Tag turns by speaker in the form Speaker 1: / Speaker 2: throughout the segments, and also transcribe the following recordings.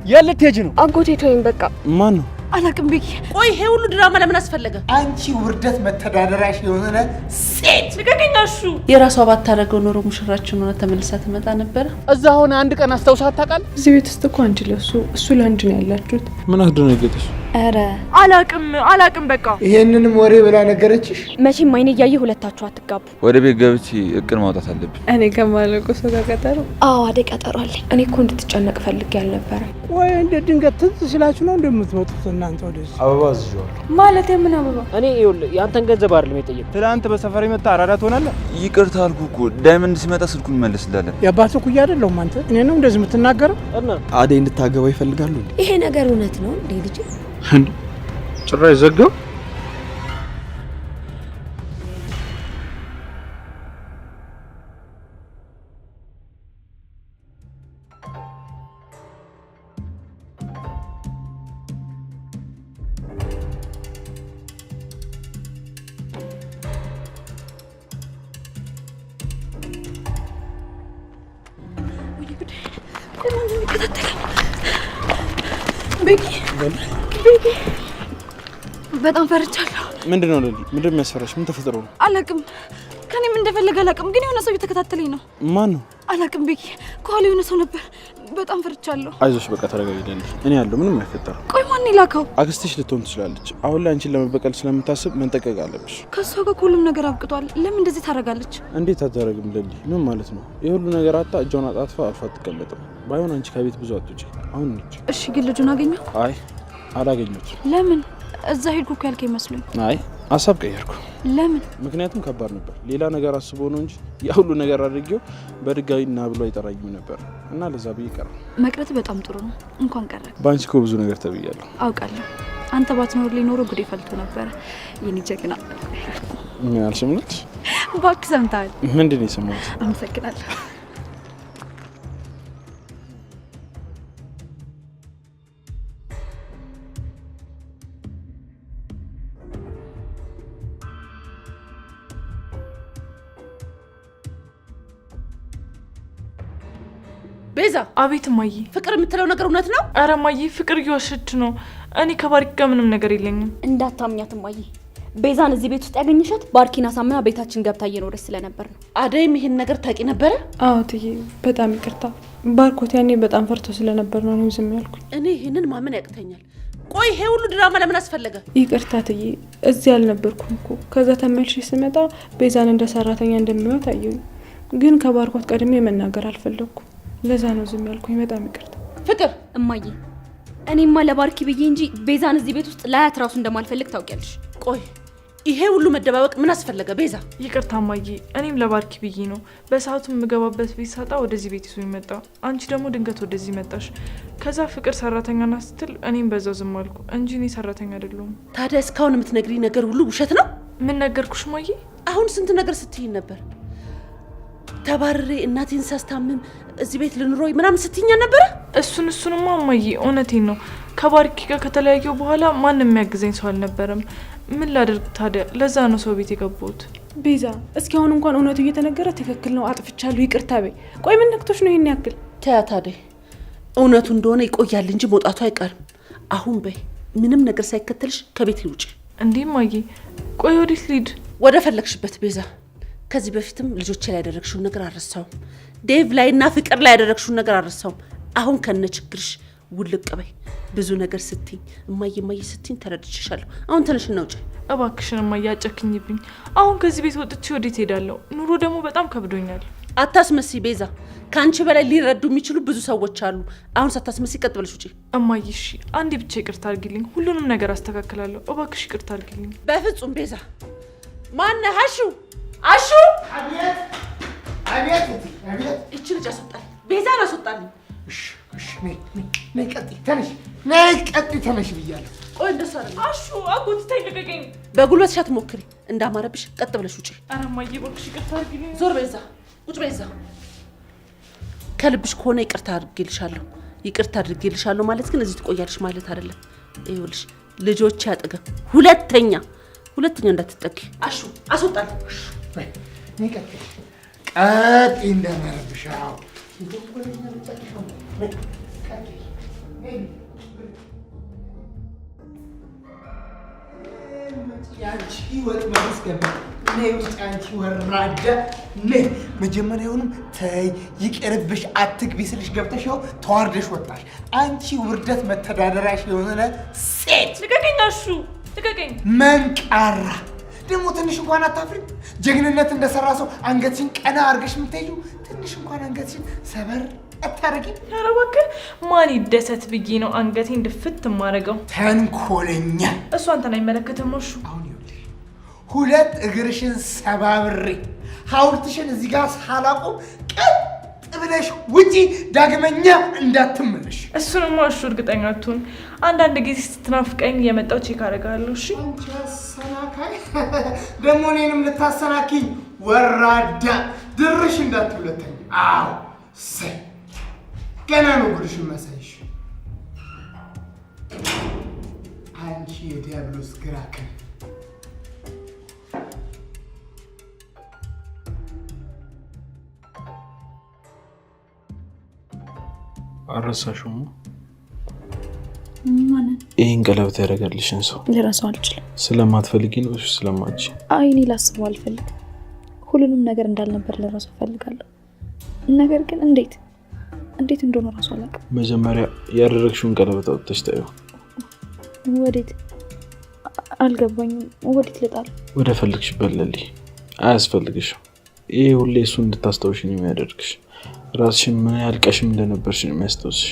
Speaker 1: ያለትሄጂ ነው?
Speaker 2: አጎቴ ተወኝ በቃ።
Speaker 1: ማን ነው?
Speaker 2: አላቅም ቤኪ።
Speaker 3: ቆይ ይሄ ሁሉ ድራማ ለምን አስፈለገ?
Speaker 4: አንቺ ውርደት መተዳደራሽ የሆነ ሴት
Speaker 3: ልቀቀኛሹ። የራሷ ባታረገው ኖሮ ሙሽራችን ሆነ ተመልሳ ትመጣ ነበር።
Speaker 1: እዛ ሆነ አንድ ቀን አስተውሳት ታውቃለህ?
Speaker 2: እዚህ ቤት ውስጥ እኮ አንቺ ለሱ እሱ ለአንድ ነው ያላችሁት።
Speaker 1: ምን አስደነገጠሽ?
Speaker 2: ኧረ አላቅም በቃ።
Speaker 4: ይሄንንም ወሬ ብላ ነገረችሽ?
Speaker 2: መቼም አይኔ እያየ ሁለታችሁ አትጋቡ።
Speaker 5: ወደ ቤት ገብቼ እቅድ ማውጣት አለብኝ።
Speaker 2: እኔ ከማለቀው ሰው ጋር ቀጠሮ? አዎ አደይ ቀጠሮ አለኝ። እኔ እኮ እንድትጨነቅ ፈልጌ አልነበረም።
Speaker 6: ወይ እንደ ድንገት ትዝ ሲላችሁ ነው እንደምትመጡት እናንተ ወደዚህ?
Speaker 4: አበባ አዝዤዋለሁ።
Speaker 2: ማለት ምን አበባ?
Speaker 1: እኔ ይኸውልህ ያንተን ገንዘብ አይደለም የጠየቅ። ትናንት በሰፈር የመጣ አራዳ ትሆናለህ።
Speaker 5: ይቅርታ አልኩህ እኮ ዳይመንድ ሲመጣ ስልኩን መልስላለን።
Speaker 6: የአባቱ ኩያ አይደለሁም አንተ። እኔ ነው እንደዚህ የምትናገረው?
Speaker 1: እና አደይ እንድታገባ ይፈልጋሉ እንዴ?
Speaker 2: ይሄ ነገር እውነት ነው እንዴ ልጅ?
Speaker 1: ጭራሽ ዘጋው።
Speaker 2: ቤኪ በጣም ፈርቻለሁ።
Speaker 1: ምንድነው ለሊ? ምንድነው የሚያስፈራሽ? ምን ተፈጥሮ ነው?
Speaker 2: አላቅም። ከኔም እንደፈለገ አላቅም፣ ግን የሆነ ሰው እየተከታተለኝ ነው።
Speaker 1: ማን ነው?
Speaker 2: አላቅም ቤኪ። ከኋላ የሆነ ሰው ነበር። በጣም ፈርቻለሁ።
Speaker 1: አይዞሽ በቃ ተረጋጊ። እኔ ያለው ምንም አይፈጠርም።
Speaker 2: ቆይ ማን ይላከው?
Speaker 1: አክስትሽ ልትሆን ትችላለች። አሁን ላይ አንቺን ለመበቀል ስለምታስብ መንጠቀቅ አለብሽ።
Speaker 2: ከሷ ጋር ሁሉም ነገር አብቅቷል። ለምን እንደዚህ ታደርጋለች?
Speaker 1: እንዴት አታደርግም ለሊ? ምን ማለት ነው? የሁሉ ነገር አጣ እጇን አጣጥፋ አልፋ አትቀመጥም። ባይሆን አንቺ ከቤት ብዙ አትውጪ። አሁን እንጂ።
Speaker 2: እሺ ግን ልጁን አገኘው?
Speaker 1: አይ አላገኘሁትም።
Speaker 2: ለምን? እዛ ሄድኩ እኮ ያልከኝ መስሎኝ።
Speaker 1: አይ ሀሳብ ቀየርኩ።
Speaker 2: ለምን?
Speaker 1: ምክንያቱም ከባድ ነበር። ሌላ ነገር አስቦ ነው እንጂ ያ ሁሉ ነገር አድርጌው በድጋሚ ና ብሎ አይጠራኝም ነበር እና ለዛ ብዬ ቀረ።
Speaker 2: መቅረት በጣም ጥሩ ነው። እንኳን ቀረ።
Speaker 1: በአንቺ እኮ ብዙ ነገር ተብያለሁ።
Speaker 2: አውቃለሁ። አንተ ባትኖር ሊኖር ጉዴ ፈልቶ ነበር። የኔ ጀግና።
Speaker 1: ምን አልሽምነች?
Speaker 2: እባክህ ሰምተሃል?
Speaker 1: ምንድን ነው የሰማሁት?
Speaker 2: አመሰግናለሁ።
Speaker 3: ቤዛ።
Speaker 7: አቤት እማዬ።
Speaker 3: ፍቅር የምትለው ነገር እውነት ነው?
Speaker 7: አረ እማዬ ፍቅር እየዋሸች ነው። እኔ ከባርኪ ጋር ምንም ነገር የለኝም።
Speaker 2: እንዳታምኛት እማዬ። ቤዛን እዚህ ቤት ውስጥ ያገኘሻት ባርኪና ሳምና ቤታችን ገብታ እየኖረች ስለነበር ነው።
Speaker 3: አደይም ይሄን ነገር ታውቂ ነበረ?
Speaker 2: አዎ ትዬ፣ በጣም ይቅርታ። ባርኮት ያኔ በጣም ፈርቶ ስለነበር ነው ዝም ያልኩኝ።
Speaker 3: እኔ ይሄንን ማመን ያቅተኛል። ቆይ ይሄ ሁሉ ድራማ ለምን አስፈለገ?
Speaker 2: ይቅርታ ትዬ፣ እዚህ አልነበርኩም እኮ። ከዛ ተመልሼ ስመጣ ቤዛን እንደ ሰራተኛ እንደሚያዩት አየሁኝ። ግን ከባርኮት ቀድሜ መናገር አልፈለኩም። ለዛ ነው ዝም ያልኩኝ። በጣም ይቅርታ።
Speaker 3: ፍቅር
Speaker 2: እማዬ፣ እኔማ ለባርኪ ብዬ እንጂ ቤዛን እዚህ ቤት ውስጥ ላያት ራሱ እንደማልፈልግ ታውቂያለሽ።
Speaker 3: ቆይ ይሄ ሁሉ መደባበቅ ምን አስፈለገ? ቤዛ
Speaker 7: ይቅርታ እማዬ፣ እኔም ለባርኪ ብዬ ነው። በሰዓቱ የምገባበት ቤት ሳጣ ወደዚህ ቤት ይዞኝ መጣ። አንቺ ደግሞ ድንገት ወደዚህ መጣሽ። ከዛ ፍቅር ሰራተኛ ናት ስትል እኔም በዛው ዝም አልኩ እንጂ እኔ ሰራተኛ አይደለሁም።
Speaker 3: ታዲያ እስካሁን የምትነግሪኝ ነገር ሁሉ ውሸት ነው?
Speaker 7: ምን ነገርኩሽ እማዬ?
Speaker 3: አሁን ስንት ነገር ስትይኝ ነበር። ተባረሬ እናቴን ሳስታምም እዚህ ቤት ልኑሮይ ምናምን ስትይኛ ነበረ።
Speaker 7: እሱንማ እማዬ እውነቴን ነው። ከባርኪ ጋር ከተለያየው በኋላ ማንም የሚያግዘኝ ሰው አልነበረም። ምን ላደርግ ታዲያ? ለዛ ነው ሰው ቤት የገባሁት።
Speaker 2: ቤዛ፣ እስኪ አሁን እንኳን እውነቱ እየተነገረ ትክክል ነው፣ አጥፍቻለሁ፣ ይቅርታ በይ። ቆይ ምን ነክቶሽ ነው ይሄን ያክል?
Speaker 3: ተያ ታዲያ እውነቱ እንደሆነ ይቆያል እንጂ መውጣቱ አይቀርም። አሁን በይ፣ ምንም ነገር ሳይከተልሽ ከቤት ልውጪ።
Speaker 7: እንዴ እማዬ፣ ቆይ ወዴት ልሂድ?
Speaker 3: ወደ ፈለግሽበት ቤዛ። ከዚህ በፊትም ልጆቼ ላይ ያደረግሽውን ነገር አልረሳውም። ዴቭ ላይ እና ፍቅር ላይ ያደረግሽውን ነገር አልረሳውም። አሁን ከነ ችግርሽ ውልቅ በይ። ብዙ ነገር ስትኝ እማዬ ስትኝ ተረድቼሻለሁ። አሁን ተነሽና ውጪ
Speaker 7: እባክሽን እማዬ፣ አጨክኝብኝ። አሁን ከዚህ ቤት ወጥቼ ወዴት ሄዳለሁ? ኑሮ ደግሞ በጣም ከብዶኛል።
Speaker 3: አታስመስይ ቤዛ። ከአንቺ በላይ ሊረዱ የሚችሉ ብዙ ሰዎች አሉ። አሁን ሳታስመስይ ቀጥ ብለሽ ውጪ።
Speaker 7: እማዬ እሺ፣ አንዴ ብቻ ይቅርታ አድርጊልኝ። ሁሉንም ነገር አስተካክላለሁ። እባክሽ ይቅርታ አድርጊልኝ።
Speaker 3: በፍጹም ቤዛ። ማነህ? አሹ!
Speaker 4: አቤት አቤት አቤት።
Speaker 3: እቺ ልጅ አስወጣኝ። ቤዛን አስወጣኝ።
Speaker 4: እሺ ነይ ቀጥይ፣ ተነሽ፣ ነይ ቀጥይ፣ ተነሽ ብያለሁ።
Speaker 3: ቆይ እንደሱ አይደለም
Speaker 7: አሹ። አጎት ታይልቀቀኝ።
Speaker 3: በጉልበትሽ አትሞክሪ። እንዳማረብሽ ቀጥ ብለሽ ውጪ።
Speaker 7: ኧረ እማዬ እባክሽ ይቅርታ አድርጊልኝ።
Speaker 3: ዞር ቤዛ፣ ቁጭ ቤዛ። ከልብሽ ከሆነ ይቅርታ አድርጌልሻለሁ። ይቅርታ አድርጌልሻለሁ ማለት ግን እዚህ ትቆያለሽ ማለት አይደለም። ይኸውልሽ ልጆቼ አጠገብ ሁለተኛ እንዳትጠቂ። አሹ አስወጣኝ።
Speaker 4: ነይ ቀጥይ እንዳማረብሽ። ያንቺ ወጥ ማስገባ ነይ ውጭ አንቺ ወራዳ ነይ። መጀመሪያውንም ተይ ይቅርብሽ አትግቢ ስልሽ ገብተሽ ያው ተዋርደሽ ወጣሽ። አንቺ ውርደት መተዳደሪያሽ የሆነ ሴት።
Speaker 7: ልቀቀኝ አሹ ልቀቀኝ።
Speaker 4: መንቃራ ደግሞ ትንሽ እንኳን አታፍሪ? ጀግንነት እንደሰራ ሰው አንገትሽን ቀና አድርገሽ የምትሄጂው ትንሽ እንኳን አንገትሽን ሰበር አታረጊ?
Speaker 7: ኧረ እባክህ ማን ይደሰት ብዬ ነው አንገቴን ድፍት የማደርገው?
Speaker 4: ተንኮለኛ።
Speaker 7: እሱ አንተን አይመለከትም አሹ።
Speaker 4: አሁን ይኸውልሽ ሁለት እግርሽን ሰባብሬ ሐውልትሽን እዚህ ጋር ሳላቆም ቀጥ ብለሽ ውጪ፣ ዳግመኛ እንዳትመለሽ።
Speaker 7: እሱንማ አሹ እርግጠኛ አትሁን። አንዳንድ ጊዜ ስትናፍቀኝ የመጣው ቼክ አደርጋለሁ። እሺ
Speaker 4: አንቺ አሰናካይ ደግሞ እኔንም ልታሰናኪኝ ወራዳ ድርሽ እንዳትውለተኝ። አዎ ሰይ ገና ነው ጉድሽን መሳይሽ። አንቺ የዲያብሎስ ግራ ክንፍ።
Speaker 1: አረሳሽውም?
Speaker 8: ማንን?
Speaker 1: ይህን ቀለበት ያደረገልሽን ሰው
Speaker 8: ልረሳው አልችልም።
Speaker 1: ስለማትፈልጊ ነው? ስለማች?
Speaker 8: አይ እኔ ላስበው አልፈልግም። ሁሉንም ነገር እንዳልነበር ልረሳው እፈልጋለሁ። ነገር ግን እንዴት እንደሆነ ራሱ አላውቅም።
Speaker 1: መጀመሪያ ያደረግሽውን ቀለበት አውጥተሽ ታዩ።
Speaker 8: ወዴት? አልገባኝም። ወዴት ልጣል?
Speaker 1: ወደ ፈልግሽበት ለሊ። አያስፈልግሽም። ይሄ ሁሌ እሱ እንድታስታውሽ ነው የሚያደርግሽ። ራስሽን ምን ያህል ቀሽም እንደነበርሽ ነው የሚያስታውስሽ።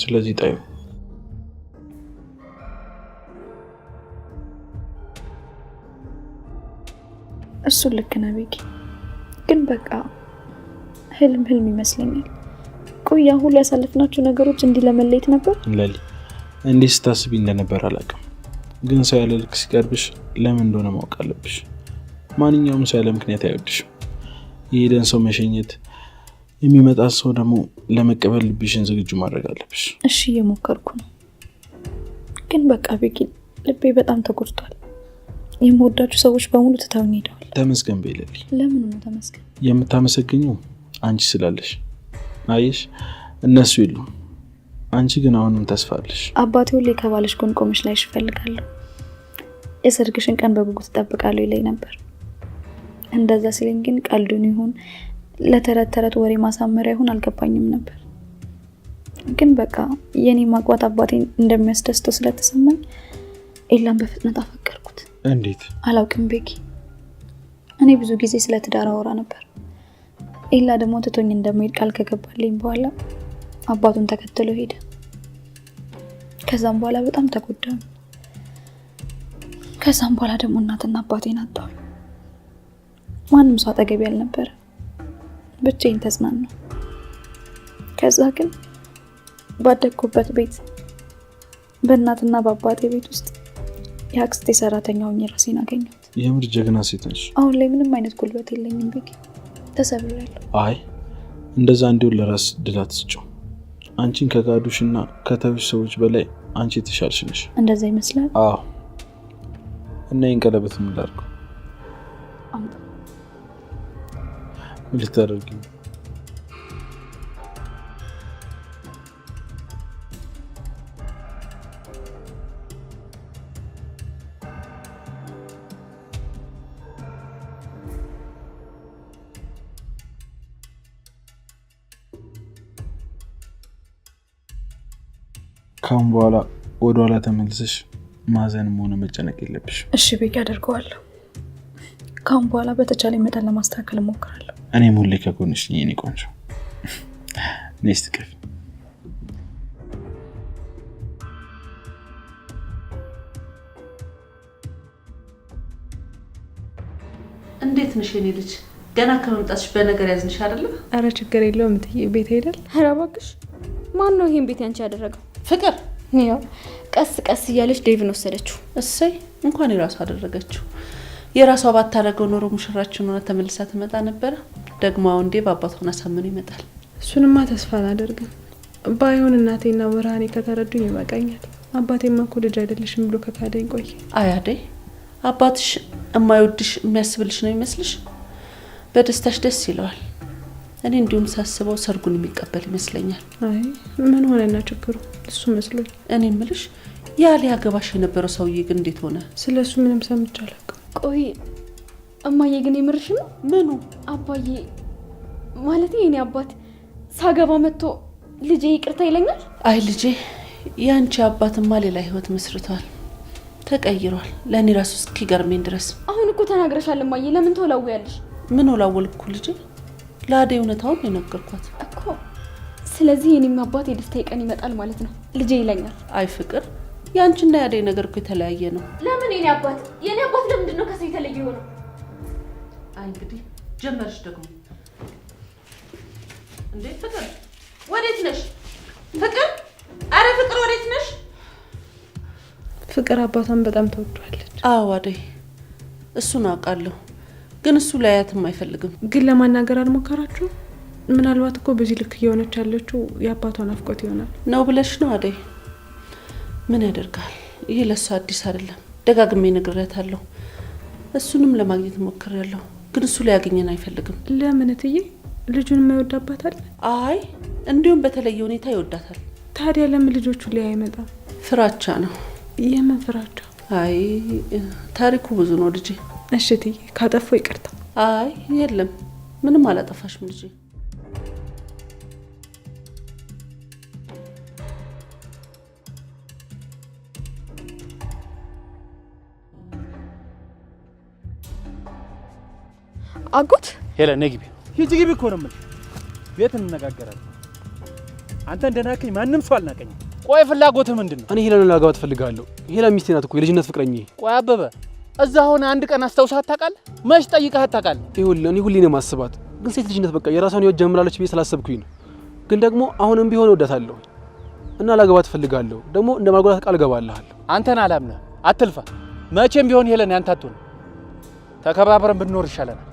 Speaker 1: ስለዚህ ጣዩ።
Speaker 8: እሱን ልክ ነህ ቤኪ፣ ግን በቃ ህልም ይመስለኛል። ቆያ ሁሉ ያሳለፍናቸው ነገሮች እንዲህ ለመለየት ነበር።
Speaker 1: ለሊ እንዲህ ስታስቢ እንደነበር አላውቅም፣ ግን ሰው ያለ ልክ ሲቀርብሽ ለምን እንደሆነ ማወቅ አለብሽ። ማንኛውም ሰው ያለ ምክንያት አይወድሽም። የሄደን ሰው መሸኘት፣ የሚመጣ ሰው ደግሞ ለመቀበል ልብሽን ዝግጁ ማድረግ አለብሽ።
Speaker 8: እሺ እየሞከርኩ ነው፣ ግን በቃ ቤኪ ልቤ በጣም ተጎድቷል። የምወዳችሁ ሰዎች በሙሉ ትተውኝ ሄደዋል።
Speaker 1: ተመስገን በይ ለሊ።
Speaker 8: ለምን ነው ተመስገን?
Speaker 1: የምታመሰግኘው አንቺ ስላለሽ። አየሽ እነሱ የሉ፣ አንቺ ግን አሁንም ተስፋ አለሽ።
Speaker 8: አባቴ ሁሌ ከባለሽ ጎን ቆመሽ ላይሽ እፈልጋለሁ፣ የሰርግሽን ቀን በጉጉት እጠብቃለሁ ይለኝ ነበር። እንደዛ ሲለኝ ግን ቀልዱን ይሁን ለተረት ወሬ ማሳመሪያ ይሁን አልገባኝም ነበር። ግን በቃ የኔ ማግባት አባቴን እንደሚያስደስተው ስለተሰማኝ ኤላን በፍጥነት አፈቀርኩት።
Speaker 1: እንዴት?
Speaker 8: አላውቅም ቤኪ። እኔ ብዙ ጊዜ ስለ ትዳር አወራ ነበር። ኤላ ደግሞ ትቶኝ እንደሚሄድ ቃል ከገባልኝ በኋላ አባቱን ተከትሎ ሄደ። ከዛም በኋላ በጣም ተጎዳሁ። ከዛም በኋላ ደግሞ እናትና አባቴን አጣሁ። ማንም ሰው አጠገቤ አልነበረ፣ ብቻዬን ተጽናናሁ። ከዛ ግን ባደግኩበት ቤት በእናትና በአባቴ ቤት ውስጥ የአክስቴ ሰራተኛ ሆኜ ራሴን አገኘሁት።
Speaker 1: የምር ጀግና ሴት ነሽ።
Speaker 8: አሁን ላይ ምንም አይነት ጉልበት የለኝም ቤኪ፣ ተሰብሬያለሁ።
Speaker 1: አይ እንደዛ እንዲሁ ለራስ ድል አትስጪው። አንቺን ከጋዱሽና ከተውሽ ሰዎች በላይ አንቺ የተሻልሽ ነሽ።
Speaker 8: እንደዛ ይመስላል?
Speaker 1: አዎ። እና ይሄን ቀለበት ምን ላድርገው?
Speaker 8: አምጣ።
Speaker 1: ምን ልታደርጊ? ካሁን በኋላ ወደ ኋላ ተመልሰሽ ማዘንም ሆነ መጨነቅ የለብሽ።
Speaker 8: እሺ ቤኪ አደርገዋለሁ። ካሁን በኋላ በተቻለ መጠን ለማስተካከል እሞክራለሁ።
Speaker 1: እኔም ሁሌ ከጎንሽ ነኝ የኔ ቆንጆ። ኔክስት ክፍ
Speaker 3: እንዴት ነሽ የኔ ልጅ? ገና ከመምጣትሽ በነገር ያዝንሽ አይደለ?
Speaker 2: አረ ችግር የለውም እትዬ፣ ቤት ሄደል።
Speaker 9: ኧረ እባክሽ ማን ነው ይሄን ቤት ያንቺ ያደረገው?
Speaker 3: ፍቅር
Speaker 9: ያው ቀስ ቀስ እያለች ዴቭን ወሰደችው።
Speaker 3: እሰይ እንኳን የራሷ አደረገችው። የራሷ ባታደርገው ኖሮ ሙሽራችን ሆነ ተመልሳ ትመጣ ነበረ። ደግሞ አሁን ዴቭ አባቷን አሳምኖ ይመጣል።
Speaker 2: እሱንማ ተስፋ አላደርግም። ባይሆን እናቴና ብርሃኔ ከተረዱኝ ይበቃኛል። አባቴማ እኮ ልጅ አይደለሽም ብሎ ከካደኝ ቆየ።
Speaker 3: አያደይ አባትሽ የማይወድሽ የሚያስብልሽ ነው ይመስልሽ? በደስታሽ ደስ ይለዋል። እኔ እንዲሁም ሳስበው ሰርጉን የሚቀበል ይመስለኛል።
Speaker 2: አይ ምን ሆነና ችግሩ? እሱ መስሎኝ።
Speaker 3: እኔ እምልሽ ያ ሊያገባሽ የነበረው ሰውዬ ግን እንዴት ሆነ?
Speaker 2: ስለሱ ምንም ሰምቼ አላውቅም።
Speaker 9: ቆይ እማዬ ግን የምርሽ ነው?
Speaker 3: ምኑ?
Speaker 9: አባዬ ማለት የኔ አባት ሳገባ መጥቶ ልጄ ይቅርታ ይለኛል?
Speaker 3: አይ ልጄ ያንቺ አባትማ ሌላ ህይወት መስርቷል፣ ተቀይሯል። ለእኔ ራሱ እስኪገርመኝ ድረስ።
Speaker 9: አሁን እኮ ተናግረሻል እማዬ፣ ለምን ተወላውያለሽ?
Speaker 3: ምን ወላወልኩ ልጄ? ለአደይ እውነታውን የነገርኳት
Speaker 9: እኮ። ስለዚህ የኔም አባት የደስታዬ ቀን ይመጣል ማለት ነው፣ ልጄ ይለኛል።
Speaker 3: አይ ፍቅር፣ ያንቺና የአደይ ነገር እኮ የተለያየ ነው።
Speaker 9: ለምን የኔ አባት ለምንድን ነው ከሰው የተለየ ሆነው?
Speaker 3: አይ እንግዲህ ጀመርሽ ደግሞ። እንዴ ፍቅር ወዴት ነሽ? ፍቅር፣ አረ ፍቅር ወዴት ነሽ?
Speaker 2: ፍቅር አባቷን በጣም ተወዷለች።
Speaker 3: አዎ አደይ፣ እሱን አውቃለሁ፣ ግን እሱ ላያትም አይፈልግም።
Speaker 2: ግን ለማናገር አልሞከራችሁ? ምናልባት እኮ በዚህ ልክ እየሆነች ያለችው የአባቷን አፍቆት ይሆናል
Speaker 3: ነው ብለሽ ነው አደይ? ምን ያደርጋል፣ ይሄ ለእሱ አዲስ አይደለም። ደጋግሜ ነግሬያታለሁ። እሱንም ለማግኘት ሞክሬያለሁ፣ ግን እሱ ሊያገኘን አይፈልግም።
Speaker 2: ለምን እትዬ? ልጁን የማይወድ አባት አለ?
Speaker 3: አይ እንዲሁም በተለየ ሁኔታ ይወዳታል።
Speaker 2: ታዲያ ለምን ልጆቹ ላይ አይመጣም?
Speaker 3: ፍራቻ ነው።
Speaker 2: የምን ፍራቻ?
Speaker 3: አይ ታሪኩ ብዙ ነው ልጄ።
Speaker 2: እሺ እትዬ ካጠፋ ይቅርታ።
Speaker 3: አይ የለም ምንም አላጠፋሽም ልጄ።
Speaker 9: አጎት
Speaker 6: ሄለን ነይ ግቢ። ሂጂ ግቢ እኮ ነው የምልሽ። ቤት እንነጋገራለን። አንተ እንደናከኝ ማንም ሰው አልናቀኝም። ቆይ ፍላጎትህ ምንድን ነው?
Speaker 10: እኔ ሄለንን ላገባት እፈልጋለሁ። ሄለን ሚስቴ ናት እኮ፣ የልጅነት ፍቅረኛዬ።
Speaker 6: ቆይ አበበ፣ እዛ ሆነ አንድ ቀን አስታውሳት ታውቃለህ? መች ጠይቀሃት ታውቃለህ?
Speaker 10: ይኸውልህ እኔ ሁሌ ነው የማስባት፣ ግን ሴት ልጅነት በቃ የራሷን ህይወት ጀምራለች ብዬ ስላሰብኩኝ ነው። ግን ደግሞ አሁንም ቢሆን እወዳታለሁ እና ላገባት እፈልጋለሁ። ደግሞ እንደማልጎዳት ቃል እገባልሃለሁ።
Speaker 6: አንተን አላምነህ አትልፋ። መቼም ቢሆን ሄለን ያንተ አትሆንም። ተከባብረን ብንኖር ይሻለናል።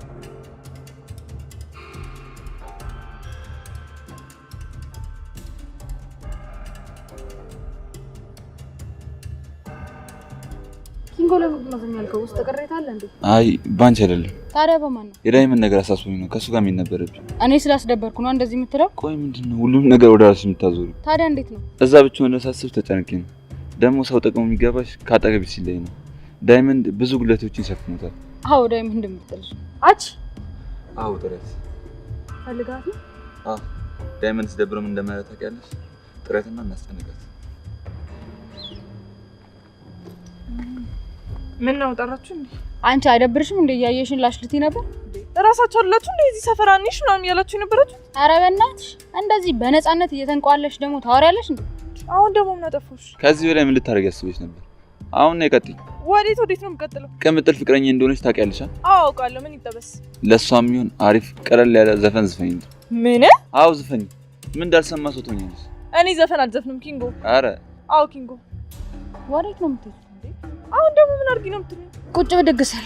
Speaker 8: ኪንጎ ለምንድን ነው ዝም ያልከው? ውስጥ ቅሬታ አለ እንዴ?
Speaker 5: አይ ባንቺ አይደለም።
Speaker 8: ታዲያ በማን ነው?
Speaker 5: የዳይመንድ ነገር አሳስቦኝ ነው። ከሱ ጋር የሚነበረብኝ።
Speaker 8: እኔ ስላስደበርኩ ነው እንደዚህ የምትለው?
Speaker 5: ቆይ ምንድነው ሁሉም ነገር ወደ ራስሽ የምታዞሪ?
Speaker 8: ታዲያ እንዴት ነው?
Speaker 5: እዛ ብቻውን ሳስብ ተጨንቄ ነው። ደግሞ ሰው ጠቅሞ የሚገባሽ ካጠገብሽ ሲለኝ ነው። ዳይመንድ ብዙ ጉለቶችን ይሸፍኑታል።
Speaker 8: አዎ ዳይመንድ እንደምትጥልሽ አች
Speaker 5: አዎ ጥረት
Speaker 8: ፈልጋት ነው።
Speaker 5: አዎ ዳይመንድ ሲደብረም እንደማለት ታውቂያለሽ። ጥረትና እናስጨንቃት።
Speaker 7: ምን ነው ጠራችሁ እንዴ?
Speaker 8: አንቺ አይደብርሽም እንደ ያየሽን ላሽልቲ ነበር?
Speaker 7: እራሳችሁ አላችሁ እንዴ እዚህ ሰፈር አንሽ ነው ያላችሁ ነበራችሁ?
Speaker 8: ኧረ በእናትሽ እንደዚህ በነፃነት እየተንቋለሽ ደግሞ ታወሪያለሽ እንዴ?
Speaker 7: አሁን ደግሞ ምን አጠፋሽ?
Speaker 5: ከዚህ በላይ ምን ልታረጊ ያስበሽ ነበር? አሁን ነው ቀጥይ።
Speaker 7: ወዴት ነው የምቀጥለው?
Speaker 5: ቅምጥል ፍቅረኛ እንደሆነች ታውቂያለሽ?
Speaker 7: አዎ አውቃለሁ። ምን ይጠበስ?
Speaker 5: ለሷም ይሁን አሪፍ ቀለል ያለ ዘፈን ዝፈኝ እንጂ።
Speaker 7: ምን?
Speaker 5: አዎ ዝፈኝ። ምን እንዳልሰማ ሰው ትሆኛለሽ።
Speaker 7: እኔ ዘፈን አልዘፍንም ኪንጎ።
Speaker 5: አረ
Speaker 7: አዎ ኪንጎ።
Speaker 8: ወዴት ነው የምትሄጂው?
Speaker 7: አሁን ደግሞ ምን አድርጊ ነው የምትሉኝ?
Speaker 8: ቁጭ ብድግ ስል።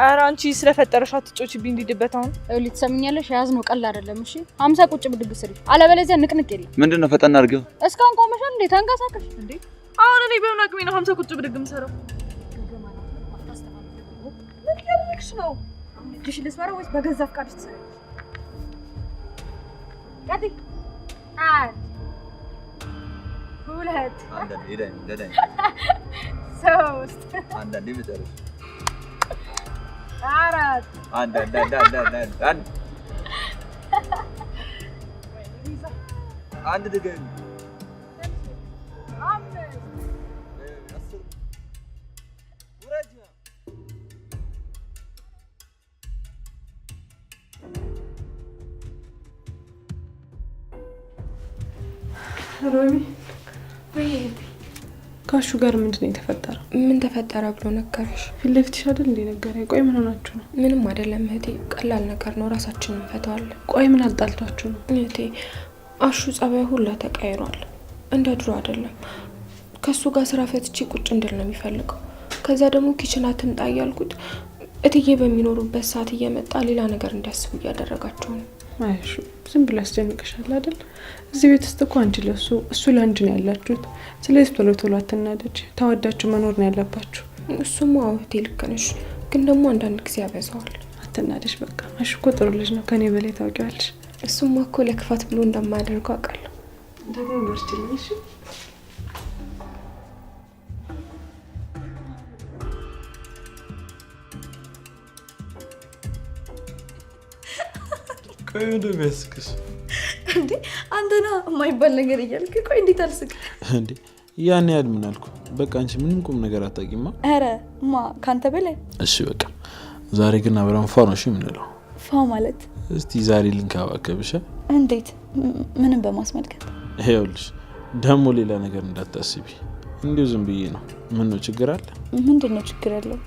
Speaker 7: ኧረ አንቺ ስለፈጠረሽ አትጮችብኝ እንዲድበት። አሁን
Speaker 8: እውነት ትሰምኛለሽ? ያዝነው ቀል አይደለም። እሺ 50 ቁጭ ብድግ ስል፣ አለበለዚያ ንቅንቅ የለም።
Speaker 5: ምንድነው ፈጠን አድርገው።
Speaker 8: እስካሁን ቆመሻል እንዴ? ተንቀሳቀሽ እንዴ?
Speaker 7: አሁን እኔ በምን አቅሜ ነው 50 ቁጭ ብድግ የምሰራው? ምን ያደርግሽ ነው?
Speaker 8: እሺ ልስመረው ወይስ በገዛ ፍቃድሽ ትሰሪያለሽ? ቀጥ አንድ ሁለት
Speaker 5: አንዳንዴ ዳይ
Speaker 8: ሶስት
Speaker 5: አንዳንዴ መጨረሻ
Speaker 8: አራት
Speaker 5: አንዳንዴ አንድ ድገም
Speaker 2: ሮሚ ካሹ ጋር ምንድነው የተፈጠረው?
Speaker 11: ምን ተፈጠረ ብሎ ነገረሽ?
Speaker 2: ፊት ለፊትሽ አይደል እንዴ ነገረኝ? ቆይ ምን ሆናችሁ ነው?
Speaker 11: ምንም አይደለም እህቴ፣ ቀላል ነገር ነው፣ ራሳችንን እንፈታዋለን።
Speaker 2: ቆይ ምን አጣልቷችሁ ነው?
Speaker 11: እህቴ አሹ ጸባይ ሁላ ተቀይሯል፣ እንደ ድሮ አይደለም። ከሱ ጋር ስራ ፈትቼ ቁጭ እንድል ነው የሚፈልገው። ከዛ ደግሞ ኪችን አትምጣ እያልኩት እትዬ በሚኖሩበት ሰዓት እየመጣ ሌላ ነገር እንዲያስቡ እያደረጋቸው ነው።
Speaker 2: አይሹ ዝም ብሎ ያስጨንቅሻል አይደል? እዚህ ቤት ውስጥ እኮ አንቺ ለሱ እሱ ለአንቺ ነው ያላችሁት። ስለዚህ ቶሎ ቶሎ አትናደጅ፣ ተወዳችሁ መኖር ነው ያለባችሁ።
Speaker 11: እሱማ እህቴ ልክ ነሽ፣ ግን ደግሞ አንዳንድ ጊዜ ያበዛዋል።
Speaker 2: አትናደጅ በቃ። አሹ እኮ ጥሩ ልጅ ነው፣ ከኔ በላይ ታውቂዋለሽ።
Speaker 11: እሱማ እኮ ለክፋት ብሎ እንደማያደርገው አውቃለሁ።
Speaker 2: ደግሞ በርችልኝ እሺ።
Speaker 1: ቆይ ምንድን ነው ያስቅሽ
Speaker 8: እንዴ? አንተና የማይባል ነገር እያልክ ቆይ እንዴት አልስቅ
Speaker 1: እንዴ? ያን ያህል ምን አልኩ? በቃ አንቺ ምንም ቁም ነገር አታውቂማ።
Speaker 8: ኧረ ካንተ በላይ።
Speaker 1: እሺ በቃ ዛሬ ግን አብረን ፋ ነው እሺ የምንለው።
Speaker 8: ፋ ማለት
Speaker 1: እስቲ ዛሬ ልንከባከብሽ።
Speaker 8: እንዴት? ምንም በማስመልከት
Speaker 1: ይኸውልሽ ደግሞ ሌላ ነገር እንዳታስቢ። እንዲሁ ዝም ብዬ ነው። ምን ነው ችግር አለ?
Speaker 8: ምንድን ነው ችግር ያለው?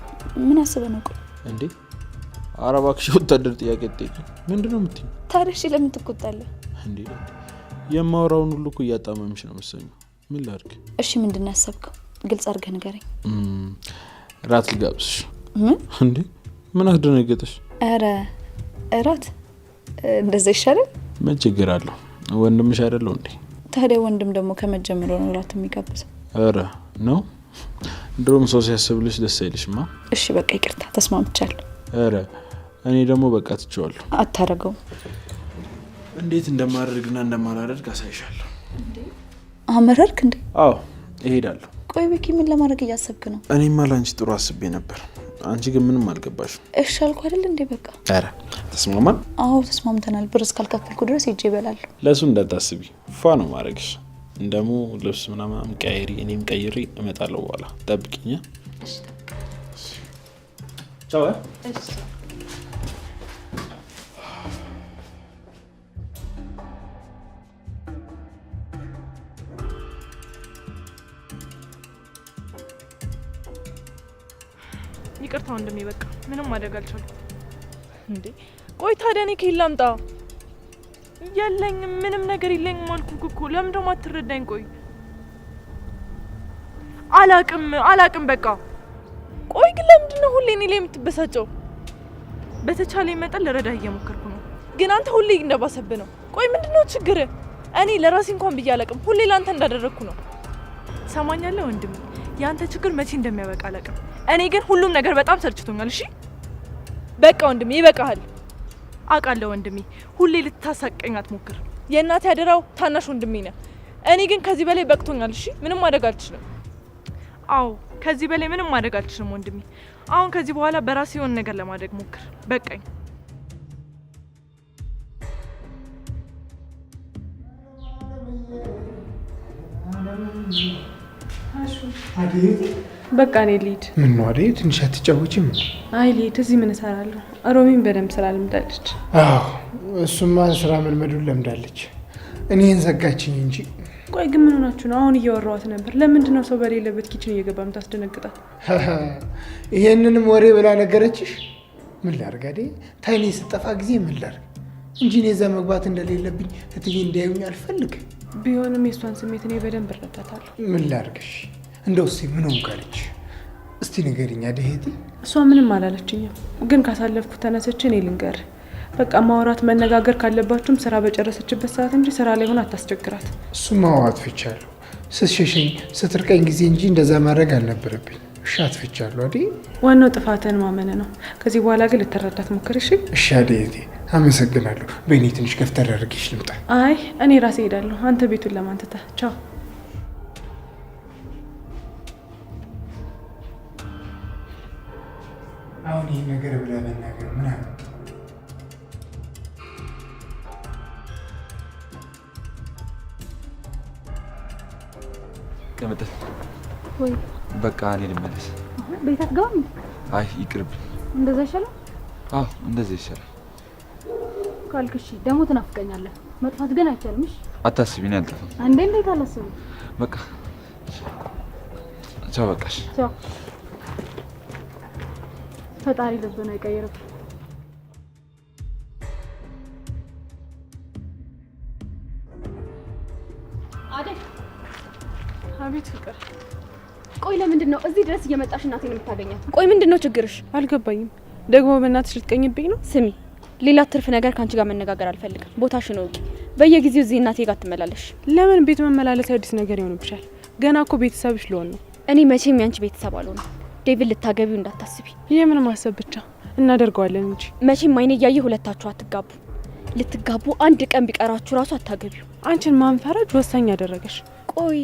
Speaker 8: ምን አስበህ ነው? ቆይ
Speaker 1: እንዴ ኧረ እባክሽ ወታደር ጥያቄ ትጠይቂ። ምንድን ነው የምትይው?
Speaker 8: ታዲያ እሺ ለምን ትቆጣለህ?
Speaker 1: እንዴ የማወራውን ሁሉ እኮ እያጣመምሽ ነው መሰለኝ። ምን ላድርግ?
Speaker 8: እሺ ምንድን ነው ያሰብከው? ግልጽ አድርገህ ንገረኝ።
Speaker 1: ራት ልጋብዝሽ።
Speaker 8: ምን
Speaker 1: እንዴ ምን አስደነገጠሽ?
Speaker 8: ኧረ እራት እንደዛ ይሻላል።
Speaker 1: ምን ችግር አለው? ወንድምሽ አይደለው እንዴ?
Speaker 8: ታዲያ ወንድም ደግሞ ከመጀመሩ ነው ራት የሚጋብዘው?
Speaker 1: ኧረ ነው ድሮም ሰው ሲያስብልሽ ደስ አይልሽማ?
Speaker 8: እሺ በቃ ይቅርታ ተስማምቻለሁ።
Speaker 1: ኧረ እኔ ደግሞ በቃ ትቼዋለሁ።
Speaker 8: አታረገውም።
Speaker 1: እንዴት እንደማደርግና እንደማላደርግ አሳይሻለሁ።
Speaker 8: አመረርክ እንዴ?
Speaker 1: አዎ እሄዳለሁ።
Speaker 8: ቆይ ቤኪ ምን ለማድረግ እያሰብክ ነው?
Speaker 1: እኔማ ላንቺ ጥሩ አስቤ ነበር። አንቺ ግን ምንም አልገባሽም።
Speaker 8: እሺ አልኩ አይደል እንዴ? በቃ
Speaker 1: ኧረ ተስማማን?
Speaker 8: አዎ ተስማምተናል። ብር እስካልከፈልኩ ድረስ ሄጄ እበላለሁ።
Speaker 1: ለሱ እንዳታስቢ፣ ፋ ነው ማድረግሽ። እንደሞ ልብስ ምናምን ቀይሪ፣ እኔም ቀይሬ እመጣለሁ። በኋላ ጠብቂኝ።
Speaker 8: እሺ
Speaker 1: ቻው።
Speaker 8: እሺ
Speaker 7: ይቅርታ ወንድሜ፣ በቃ ምንም ማድረግ አልቻልኩም። እንዴ ቆይ ታዲያ እኔ ከየት ላምጣ? የለኝም፣ ምንም ነገር የለኝም አልኩህ እኮ። ለምን ደሞ አትረዳኝ? ቆይ አላቅም በቃ። ቆይ ግን ለምንድን ነው ሁሌ እኔ ላይ የምትበሳጨው? በተቻለ መጠን ልረዳህ እየሞከርኩ ነው፣ ግን አንተ ሁሌ እንደባሰብህ ነው። ቆይ ምንድነው ችግር? እኔ ለራሴ እንኳን ብዬ አላቅም፣ ሁሌ ለአንተ እንዳደረግኩ ነው። ሰማኛለህ ወንድሜ፣ ያንተ ችግር መቼ እንደሚያበቃ አላቅም። እኔ ግን ሁሉም ነገር በጣም ሰልችቶኛል። እሺ በቃ ወንድሜ ይበቃሃል። አውቃለሁ ወንድሜ፣ ሁሌ ልታሳቀኝ አትሞክር። የእናቴ ያደራው ታናሽ ወንድሜ ነህ። እኔ ግን ከዚህ በላይ በቅቶኛል። እሺ ምንም ማድረግ አልችልም። አዎ ከዚህ በላይ ምንም ማድረግ አልችልም ወንድሜ። አሁን ከዚህ በኋላ በራሴ የሆነ ነገር ለማድረግ ሞክር። በቃኝ።
Speaker 2: በቃ እኔ ልሂድ።
Speaker 4: ምን ነው አይደል? ትንሽ አትጫወችም?
Speaker 2: አይ ልሂድ። እዚህ ምን እሰራለሁ? ሮሚን በደንብ ስላልምዳለች።
Speaker 4: አዎ እሱማ ስራ መልመዱን ለምዳለች። እኔን ዘጋችኝ እንጂ።
Speaker 2: ቆይ ግን ምን ሆናችሁ ነው? አሁን እያወራኋት ነበር። ለምንድን ነው ሰው በሌለበት ኪችን እየገባ የምታስደነግጣት?
Speaker 4: ይሄንንም ወሬ ብላ ነገረችሽ? ምን ላድርግ አይደል? ታይኔ ስጠፋ ጊዜ ምን ላድርግ እንጂ እኔ እዛ መግባት እንደሌለብኝ እትዬ እንዲያዩኝ አልፈልግም።
Speaker 2: ቢሆንም የእሷን ስሜት እኔ በደንብ እረዳታለሁ።
Speaker 4: ምን ላድርግሽ? እንደው እስኪ ምን ሆንካለች? እስቲ ንገሪኝ አይደል?
Speaker 2: እሷ ምንም አላለችኝም፣ ግን ካሳለፍኩት ተነስቼ እኔ ልንገር። በቃ ማውራት መነጋገር ካለባችሁም ስራ በጨረሰችበት ሰዓት እንጂ ስራ ላይ ሆነ አታስቸግራት።
Speaker 4: እሱማ አጥፍቻለሁ። ስትሸሸኝ ስትርቀኝ ጊዜ እንጂ እንደዛ ማድረግ አልነበረብኝ። እሺ አጥፍቻለሁ አይደል?
Speaker 2: ዋናው ጥፋትን ማመን ነው። ከዚህ በኋላ ግን ልትረዳት ሞክር። እሺ
Speaker 4: እሺ አይደል? አመሰግናለሁ። በእኔ ትንሽ ከፍተር አድርጌሽ ልምጣ።
Speaker 2: አይ እኔ ራሴ ሄዳለሁ። አንተ ቤቱን ለማንተታ። ቻው።
Speaker 4: አሁን ይህ ነገር ብለህ መናገር ምን አለ?
Speaker 5: ቀመጠ
Speaker 8: ወይ
Speaker 5: በቃ እኔ ልመለስ።
Speaker 8: ቤት አትገባም?
Speaker 5: አይ ይቅርብኝ።
Speaker 8: እንደዛ ይሻላል።
Speaker 5: አዎ እንደዛ ይሻላል
Speaker 8: ካልክሽ ደግሞ ትናፍቀኛለህ። መጥፋት ግን አይቻልም። እሺ
Speaker 5: አታስቢ፣ እኔ አልጠፋም።
Speaker 8: አንዴ እንዴት አላስብም።
Speaker 5: በቃ ቻው። በቃሽ።
Speaker 8: ቻው። ፈጣሪ ልብን አይቀይርም።
Speaker 9: አደይ።
Speaker 2: አቤት ፍቅር።
Speaker 9: ቆይ ለምንድን ነው እዚህ ድረስ እየመጣሽ እናቴን የምታገኛት? ቆይ ምንድን ነው ችግርሽ?
Speaker 2: አልገባኝም። ደግሞ በእናትሽ ልትቀኝብኝ ነው?
Speaker 9: ስሚ፣ ሌላ ትርፍ ነገር ካንቺ ጋር መነጋገር አልፈልግም። ቦታሽን እወቂ። በየጊዜው እዚህ እናቴ ጋር ትመላለሽ።
Speaker 2: ለምን ቤት መመላለስ አዲስ ነገር ይሆንብሻል? ገና እኮ ቤተሰብሽ ልሆን ነው።
Speaker 9: እኔ መቼም ያንቺ ቤተሰብ አልሆንም። ዴቪድ ልታገቢው እንዳታስቢ።
Speaker 2: የምን ማሰብ ብቻ እናደርገዋለን እንጂ
Speaker 9: መቼም አይኔ እያየ ሁለታችሁ አትጋቡ። ልትጋቡ አንድ ቀን ቢቀራችሁ ራሱ አታገቢው።
Speaker 2: አንቺን ማንፈረጅ ወሳኝ ያደረገሽ?
Speaker 9: ቆይ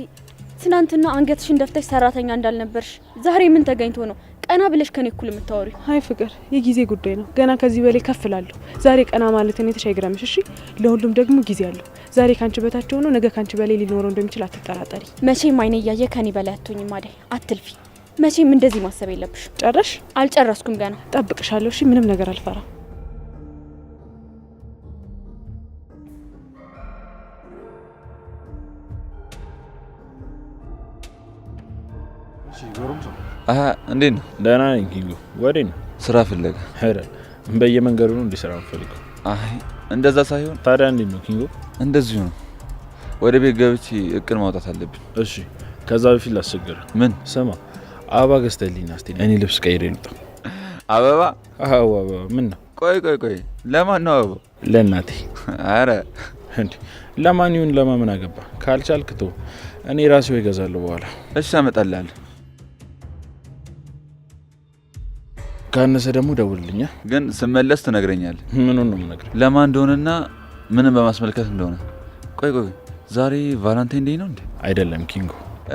Speaker 9: ትናንትና አንገትሽን ደፍተሽ ሰራተኛ እንዳልነበርሽ ዛሬ ምን ተገኝቶ ነው ቀና ብለሽ ከኔ እኩል የምታወሪ?
Speaker 2: አይ ፍቅር የጊዜ ጉዳይ ነው። ገና ከዚህ በላይ ከፍላለሁ። ዛሬ ቀና ማለትን የተሻይግረምሽ። እሺ ለሁሉም ደግሞ ጊዜ አለው። ዛሬ ካንቺ በታች ሆኖ ነገ ካንቺ በላይ ሊኖረው እንደሚችል አትጠራጠሪ።
Speaker 9: መቼም አይኔ እያየ ከኔ በላይ አትሆኝም አደይ፣ አትልፊ። መቼም እንደዚህ ማሰብ የለብሽ።
Speaker 2: ጨረሽ?
Speaker 9: አልጨረስኩም ገና።
Speaker 2: ጠብቅሻለሁ። እሺ ምንም ነገር አልፈራም።
Speaker 5: እንዴት ነው?
Speaker 1: ደህና ነኝ ኪንጎ። ወዴት ነው?
Speaker 5: ስራ ፍለጋ።
Speaker 1: ኧረ በየመንገዱ ነው እንዲሰራ የምፈልገው።
Speaker 5: አይ እንደዛ ሳይሆን።
Speaker 1: ታዲያ እንዴት ነው ኪንጎ?
Speaker 5: እንደዚሁ ነው። ወደ ቤት ገብቼ እቅድ ማውጣት አለብኝ።
Speaker 1: እሺ ከዛ በፊት ላስቸግር።
Speaker 5: ምን?
Speaker 1: ስማ አበባ ገዝተልኝ ና እስቲ እኔ ልብስ ቀይሬ ልውጣ።
Speaker 5: አበባ?
Speaker 1: አዎ አበባ። ምን ነው?
Speaker 5: ቆይ ለማን ነው አበባ?
Speaker 1: ለእናቴ።
Speaker 5: አረ
Speaker 1: እንዴ ለማን ይሁን ለማን አገባ? ካልቻልክ ተው፣ እኔ ራሴው እገዛለሁ በኋላ።
Speaker 5: እሺ አመጣልሃለሁ።
Speaker 1: ካነሰ ደግሞ ደውልልኛ።
Speaker 5: ግን ስመለስ ትነግረኛለህ።
Speaker 1: ምኑን ነው የምነግርህ?
Speaker 5: ለማን እንደሆነና ምንም በማስመልከት እንደሆነ። ቆይ ዛሬ ቫላንታይን ዴይ ነው እንዴ?
Speaker 1: አይደለም ኪንጎ።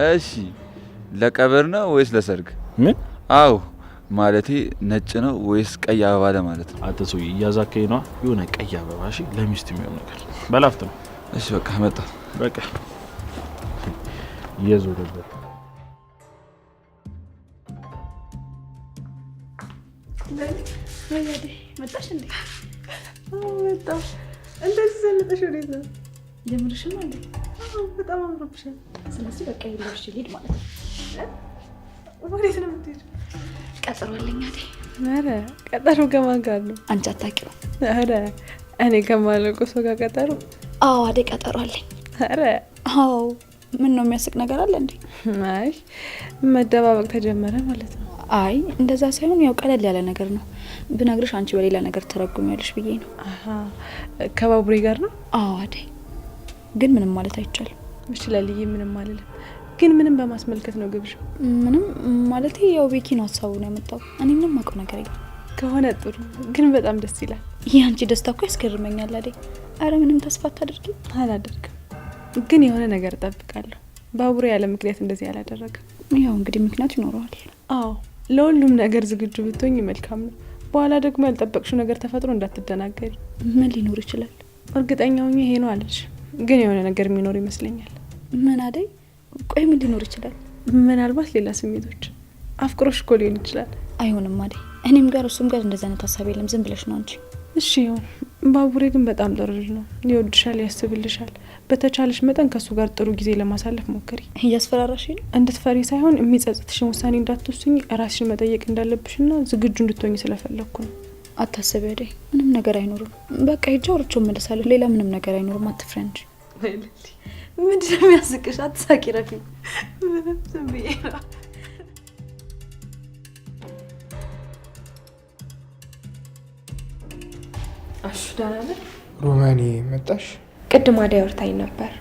Speaker 5: እሺ ለቀብር ነው ወይስ ለሰርግ?
Speaker 1: ምን?
Speaker 5: አዎ ማለቴ ነጭ ነው ወይስ ቀይ አበባ ለማለት ነው።
Speaker 1: አትሰው እያዛከኝ ነው። የሆነ ቀይ አበባ እሺ፣ ለሚስት የሚሆን ነገር በላፍት ነው።
Speaker 5: እሺ በቃ መጣ።
Speaker 1: በቃ እየዞረበት
Speaker 8: መጣሽ እንዴ?
Speaker 2: መጣሁ። እንደዚህ ዘንጠሽ ወዴት ነው?
Speaker 8: የምርሽን እንዴ?
Speaker 2: በጣም አምሮብሻል።
Speaker 8: ስለዚህ በቃ ይለሽ ልሂድ ማለት ነው።
Speaker 2: ወዴት ነው የምትሄጂው?
Speaker 8: ቀጠሮ አለኝ አይደል?
Speaker 2: ኧረ ቀጠሮ ከማን ጋር ነው?
Speaker 8: አንቺ አታውቂው።
Speaker 2: ኧረ እኔ ከማላውቀው ሰው ጋር ቀጠሮ?
Speaker 8: አዎ አይደል ቀጠሮ አለኝ።
Speaker 2: ኧረ
Speaker 8: አዎ። ምን ነው የሚያስቅ ነገር አለ እንዴ?
Speaker 2: አይ መደባበቅ ተጀመረ ማለት ነው።
Speaker 8: አይ እንደዛ ሳይሆን ያው ቀለል ያለ ነገር ነው። ብነግርሽ አንቺ በሌላ ነገር ተረጉሚያለሽ ብዬ ነው።
Speaker 2: ከባቡሬ ጋር ነው?
Speaker 8: አዎ አይደል። ግን ምንም ማለት አይቻልም።
Speaker 2: እሺ ለልዬ ምንም አልልም። ግን ምንም በማስመልከት ነው ግብዣ?
Speaker 8: ምንም ማለት ያው ቤኪ ነው ሀሳቡን ያመጣው። እኔ ምንም አውቀው ነገር የለም።
Speaker 2: ከሆነ ጥሩ። ግን በጣም ደስ ይላል።
Speaker 8: ይህ አንቺ ደስታ እኮ ያስገርመኛል አይደል? አረ ምንም ተስፋ አታድርጊ።
Speaker 2: አላደርግም። ግን የሆነ ነገር እጠብቃለሁ። ባቡሬ ያለ ምክንያት እንደዚህ አላደረገም።
Speaker 8: ያው እንግዲህ ምክንያት ይኖረዋል።
Speaker 2: አዎ ለሁሉም ነገር ዝግጁ ብትሆኝ መልካም ነው። በኋላ ደግሞ ያልጠበቅሽው ነገር ተፈጥሮ እንዳትደናገሪ።
Speaker 8: ምን ሊኖር ይችላል?
Speaker 2: እርግጠኛ ሆኜ ይሄ ነው አለሽ። ግን የሆነ ነገር የሚኖር ይመስለኛል።
Speaker 8: ምን አደይ? ቆይ ምን ሊኖር ይችላል?
Speaker 2: ምናልባት ሌላ ስሜቶች፣ አፍቅሮሽ እኮ ሊሆን ይችላል።
Speaker 8: አይሆንም አደይ። እኔም ጋር እሱም ጋር እንደዛ አይነት ሀሳብ የለም። ዝም ብለሽ ነው አንቺ።
Speaker 2: እሺ ይሁን። ባቡሬ ግን በጣም ጥሩ ልጅ ነው። ይወድሻል፣ ያስብልሻል። በተቻለሽ መጠን ከሱ ጋር ጥሩ ጊዜ ለማሳለፍ ሞክሪ።
Speaker 8: እያስፈራራሽ ነው?
Speaker 2: እንድትፈሪ ሳይሆን የሚጸጽትሽን ውሳኔ እንዳትወስኝ ራስሽን መጠየቅ እንዳለብሽና ዝግጁ እንድትሆኝ ስለፈለግኩ ነው።
Speaker 8: አታስቢ አደይ፣ ምንም ነገር አይኖርም። በቃ ሂጅ አውርቼው እመለሳለሁ። ሌላ ምንም ነገር አይኖርም። አትፍሪ እንጂ።
Speaker 2: ምንድን ነው የሚያስቅሽ? አትሳቂ ረፊ። ምንም ዝም ብዬ ነው።
Speaker 11: አሹ ደህና ነህ?
Speaker 4: ሮማኔ መጣሽ?
Speaker 11: ቅድም አደይ አውርታኝ ነበር።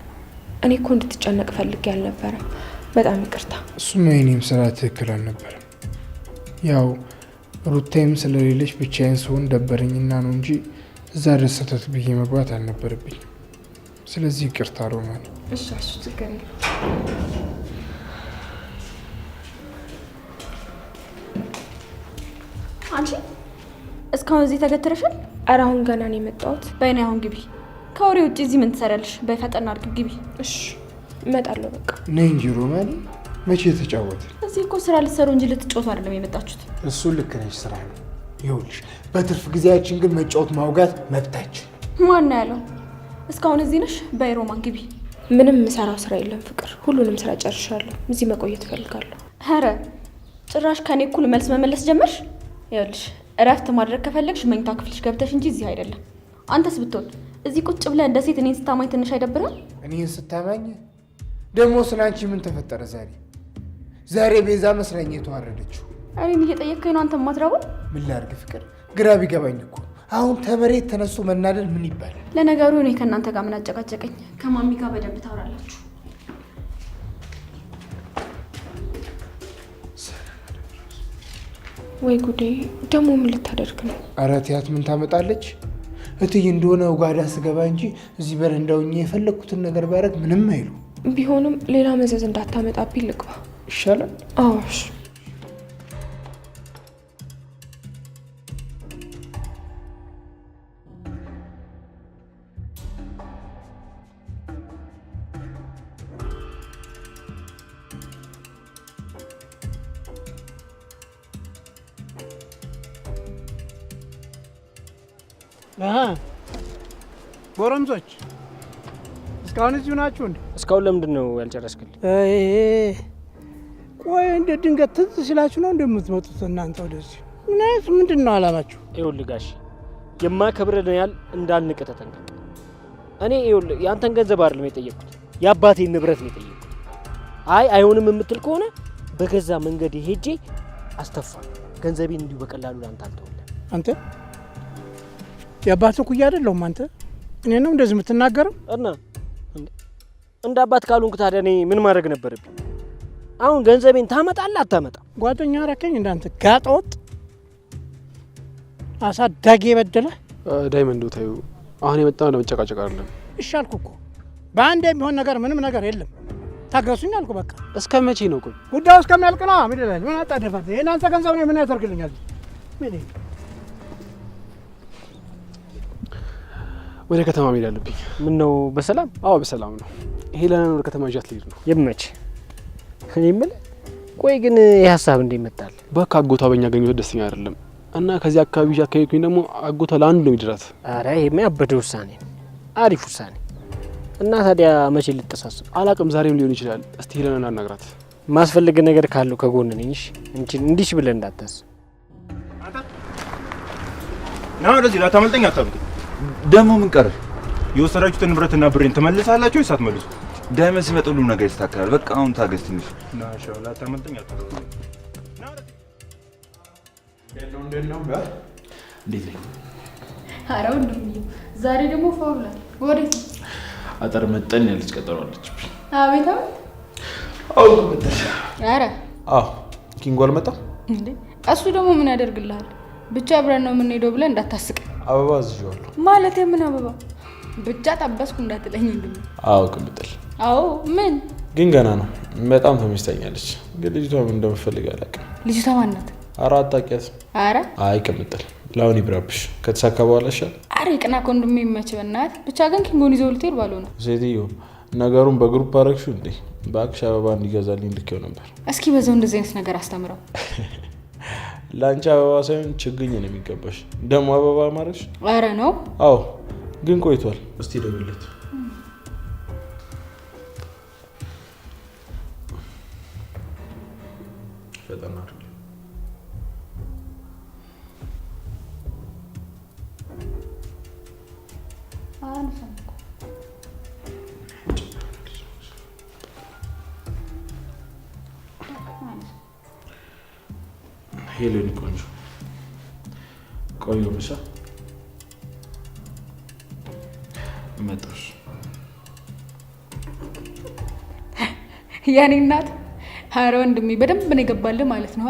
Speaker 11: እኔ እኮ እንድትጨነቅ ፈልጌ አልነበረም። በጣም ይቅርታ።
Speaker 4: እሱማ የእኔም ስራ ትክክል አልነበረም። ያው ሩታይም ስለሌለች ብቻዬን ስሆን ደበረኝና ነው እንጂ እዛ ድረስ ሰተት ብዬ መግባት አልነበረብኝ። ስለዚህ ይቅርታ ሮማኔ።
Speaker 11: እሺ አሹ ችግር የለም።
Speaker 9: አንቺ እስካሁን እዚህ ተገትረሻል?
Speaker 11: ኧረ አሁን ገና ነው የመጣሁት።
Speaker 9: በይኔ አሁን ግቢ። ከወሬ ውጭ እዚህ ምን ትሰሪያለሽ? በፈጠና አድርግ ግቢ።
Speaker 11: እሺ እመጣለሁ። በቃ
Speaker 4: ነይ እንጂ ሮማኔ። መቼ ተጫወተ?
Speaker 9: እዚህ እኮ ስራ ልትሰሩ እንጂ ልትጫወቱ አይደለም የመጣችሁት።
Speaker 4: እሱ ልክ ነሽ፣ ስራ ነው። ይኸውልሽ በትርፍ ጊዜያችን ግን መጫወት ማውጋት መብታችን።
Speaker 9: ማን ነው ያለው? እስካሁን እዚህ ነሽ? በይ ሮማን ግቢ።
Speaker 11: ምንም የምሰራው ስራ የለም ፍቅር። ሁሉንም ስራ ጨርሻለሁ። እዚህ መቆየት እፈልጋለሁ።
Speaker 9: ኧረ ጭራሽ ከኔ እኩል መልስ መመለስ ጀመርሽ? ይኸውልሽ እረፍት ማድረግ ከፈለግሽ መኝታ ክፍልሽ ገብተሽ እንጂ እዚህ አይደለም። አንተስ ብትሆን እዚህ ቁጭ ብለህ እንደ ሴት እኔን ስታማኝ ትንሽ አይደብርም?
Speaker 4: እኔን ስታማኝ ደግሞ ስለ አንቺ ምን ተፈጠረ ዛሬ ቤዛ መስለኝ የተዋረደችው።
Speaker 9: እኔን እየጠየቅከኝ ነው አንተ የማትረባው?
Speaker 4: ምን ላድርግ ፍቅር፣ ግራ ቢገባኝ እኮ አሁን ተመሬት ተነስቶ መናደድ ምን ይባላል?
Speaker 9: ለነገሩ እኔ ከእናንተ ጋር ምን አጨቃጨቀኝ? ከማሚ ጋር በደንብ ታወራላችሁ።
Speaker 11: ወይ ጉዴ! ደግሞ ምን ልታደርግ ነው?
Speaker 4: ኧረ ትያት ምን ታመጣለች? እትዬ እንደሆነ ጓዳ ስገባ እንጂ እዚህ በረንዳው የፈለግኩትን ነገር ባረግ ምንም አይሉ።
Speaker 11: ቢሆንም ሌላ መዘዝ እንዳታመጣብኝ ልግባ
Speaker 4: ይሻላል።
Speaker 11: አዎሽ
Speaker 6: ጎረምሶች እስካሁን እዚሁ ናችሁ እንዴ?
Speaker 12: እስካሁን ለምንድን ነው ያልጨረስክልኝ?
Speaker 6: ቆይ እንደ ድንገት ትዝ ሲላችሁ ነው እንደምትመጡት እናንተ ወደዚህ? ምንድን ነው አላማችሁ?
Speaker 12: ይኸውልህ ጋሽ የማከብረን ያህል እንዳልንቅ ተጠንቀቅ። እኔ ይኸውልህ ያንተን ገንዘብ አይደለም የጠየቅኩት የአባቴን ንብረት ነው የጠየቅኩት። አይሆንም የምትል ከሆነ በገዛ መንገድ ሄጄ አስተፋ ገንዘቤን እንዲሁ በቀላሉ ላንተ አልተውልህ።
Speaker 6: አንተ የአባትህ ኩያ አይደለሁም አንተ እኔ ነው እንደዚህ የምትናገረው?
Speaker 12: እና እንደ አባት ካልሆንክ ታዲያ እኔ ምን ማድረግ ነበረብኝ? አሁን ገንዘቤን ታመጣለህ አታመጣም?
Speaker 6: ጓደኛ አረከኝ እንዳንተ ጋጠወጥ አሳዳጊ የበደለ
Speaker 10: ዳይመንድ ታዩ አሁን የመጣው ለመጨቃጨቅ አይደለም።
Speaker 6: እሺ አልኩ እኮ በአንድ የሚሆን ነገር ምንም ነገር የለም። ታገሱኝ አልኩ በቃ።
Speaker 10: እስከ መቼ ነው? ቆይ
Speaker 6: ጉዳዩ እስከሚያልቅ ነው። ምን አጣደፋት? ይሄን አንተ ገንዘብ ነው ምን ያደርግልኛል? ምን
Speaker 10: ወደ ከተማ መሄድ አለብኝ።
Speaker 12: ምን ነው በሰላም?
Speaker 10: አዎ በሰላም ነው። ሄለንን ወደ ከተማ ይዣት ልሄድ ነው።
Speaker 12: ይመች። እኔ የምልህ ቆይ ግን ይህ ሀሳብ እንዴት መጣል?
Speaker 10: በቃ አጎቷ በእኛ ግንኙነት ደስተኛ አይደለም እና ከዚህ አካባቢ ይዣት ከሄድኩኝ ደግሞ አጎቷ ለአንድ ነው የሚድራት።
Speaker 12: ኧረ ይሄማ ያበደ ውሳኔ ነው። አሪፍ ውሳኔ እና ታዲያ መቼ ልትተሳሰብ?
Speaker 10: አላቅም፣ ዛሬም ሊሆን ይችላል። እስቲ ሄለንን አናግራት።
Speaker 12: ማስፈልግ ነገር ካለው ከጎን ነኝ። እሺ እንዲሽ ብለህ እንዳታስብ።
Speaker 13: ና ወደዚህ ላታመልጠኝ አታምጥ።
Speaker 5: ደግሞ ምን ቀረ?
Speaker 13: የወሰዳችሁትን ንብረትና ብሬን ትመልሳላችሁ ወይስ አትመልሱ?
Speaker 5: ዳይመንድ ሲመጣ ሁሉም ነገር ይስተካከላል። በቃ አሁን ታገስ ትንሽ።
Speaker 13: ና ሻው ላታመልጠኝ አታምጥ።
Speaker 1: እንዴት ነው?
Speaker 9: ኧረ ወንድምዬ ዛሬ ደግሞ ፋውላ ወዴት?
Speaker 1: አጠር መጠን ያለች ቀጠሮ አለችብኝ።
Speaker 9: አቤት
Speaker 1: አው ከተሽ
Speaker 9: ኧረ
Speaker 1: ኪንጎ አልመጣም
Speaker 9: እንዴ? እሱ ደግሞ ምን ያደርግልሃል? ብቻ አብረን ነው የምንሄደው ብለህ እንዳታስቅ።
Speaker 1: አበባ አዝዤዋለሁ።
Speaker 9: ማለት የምን አበባ? ብቻ ጠበስኩ እንዳትለኝ እንዴ?
Speaker 1: አዎ ቅምጥል።
Speaker 9: አዎ ምን
Speaker 1: ግን ገና ነው። በጣም ተመችታኛለች። ግን ልጅቷ ምን እንደምፈልግ አላውቅም።
Speaker 9: ልጅቷ ማን ናት?
Speaker 1: አራት አቂያት።
Speaker 9: ኧረ
Speaker 1: አይ ቅምጥል ለአሁን ይብራብሽ። ከተሳካ በኋላ ይሻል።
Speaker 9: ኧረ ይቅና ኮንዶም የሚመች በእናትህ። ብቻ ግን ኪንጎን ይዘው ልትሄድ ባልሆነ።
Speaker 1: ሴትዮ ነገሩን በግሩፕ አረግሽው እንዴ? እባክሽ አበባ እንዲገዛልኝ ልኬው ነበር።
Speaker 9: እስኪ በዛው እንደዚህ አይነት ነገር አስተምረው።
Speaker 1: ለአንቺ አበባ ሳይሆን ችግኝ ነው የሚገባሽ። ደግሞ አበባ ማረሽ?
Speaker 9: ኧረ ነው።
Speaker 1: አዎ ግን ቆይቷል። እስቲ ደውልለት። ፈጠና አድርጊ። ሄሎኒ ቆንጆ ቆዩ ምሳ መጣሽ?
Speaker 9: ያኔ እናት ኧረ ወንድሜ በደንብ ነው የገባልህ ማለት ነው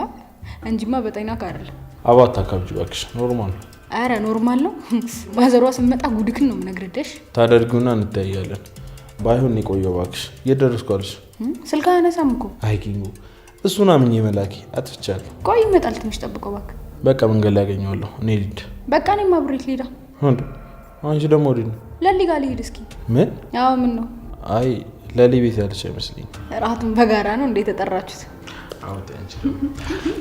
Speaker 9: እንጂማ በጤና ካርል
Speaker 1: አባት አካብጂ እባክሽ። ኖርማል ነው።
Speaker 9: ኧረ ኖርማል ነው። ማዘሯ ስመጣ ጉድክን ነው የምነግርሽ።
Speaker 1: ታደርጊውና እንታያለን። ባይሆን ነው ቆየው እባክሽ። እየደረስኩ አልሽ።
Speaker 9: ስልክ አነሳም እኮ።
Speaker 1: አይ ኪንጎ እሱን አምኜ መላኪ አጥፍቻለሁ።
Speaker 9: ቆይ ይመጣል፣ ትንሽ ጠብቀው እባክህ።
Speaker 1: በቃ መንገድ ላይ ያገኘዋለሁ። እኔ ልሂድ።
Speaker 9: በቃ እኔም አብሬት ልሂዳ።
Speaker 1: አንቺ ደግሞ ወዴት ነው?
Speaker 9: ለሊ ጋር ልሂድ እስኪ።
Speaker 1: ምን?
Speaker 9: አዎ ምን ነው?
Speaker 1: አይ ለሊ ቤት ያለች አይመስለኝም።
Speaker 9: እራቱን በጋራ ነው እንዴ የተጠራችሁት?
Speaker 1: አዎ አንቺ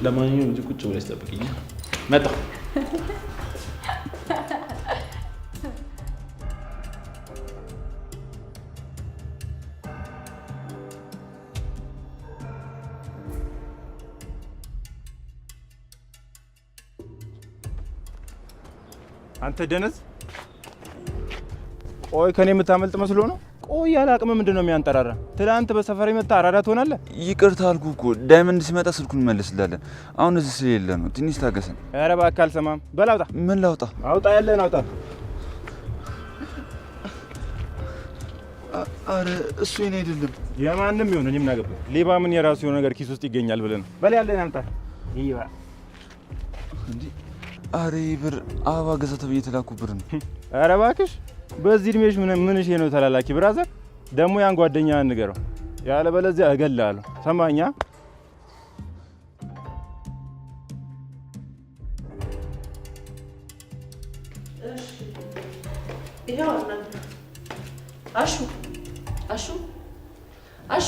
Speaker 1: ለማንኛውም እዚህ ቁጭ ብለሽ ጠብቂኝ። መጣሁ።
Speaker 13: አንተ ደነዝ፣ ቆይ ከኔ የምታመልጥ መስሎ ነው? ቆይ ያለ አቅም ምንድነው የሚያንጠራራ? ትላንት በሰፈር የመጣ አራዳ ትሆናለህ።
Speaker 5: ይቅርታ አልኩህ እኮ ዳይመንድ ሲመጣ ስልኩን እንመልስላለን። አሁን እዚህ ስለሌለ ነው። ትንሽ ታገሰን።
Speaker 13: ኧረ እባክህ አልሰማም። በል አውጣ።
Speaker 5: ምን ላውጣ?
Speaker 13: አውጣ፣ ያለህን አውጣ።
Speaker 5: አረ እሱ የኔ አይደለም።
Speaker 13: የማንም ይሁን እኔ ምን አገባኝ? ሌባ ምን የራሱ የሆነ ነገር ኪስ ውስጥ ይገኛል ብለህ ነው? በል ያለህን አምጣ። ይባ
Speaker 5: እንዴ አሬ ብር አበባ ገዛ ተብዬ የተላኩ ብር ነው።
Speaker 13: ኧረ እባክሽ በዚህ እድሜሽ ምን እሺ ነው ተላላኪ ብራዘር? ደግሞ ያን ጓደኛ ንገረው፣ ያለበለዚያ እገልሃለሁ። ሰማኛ?
Speaker 3: አሹ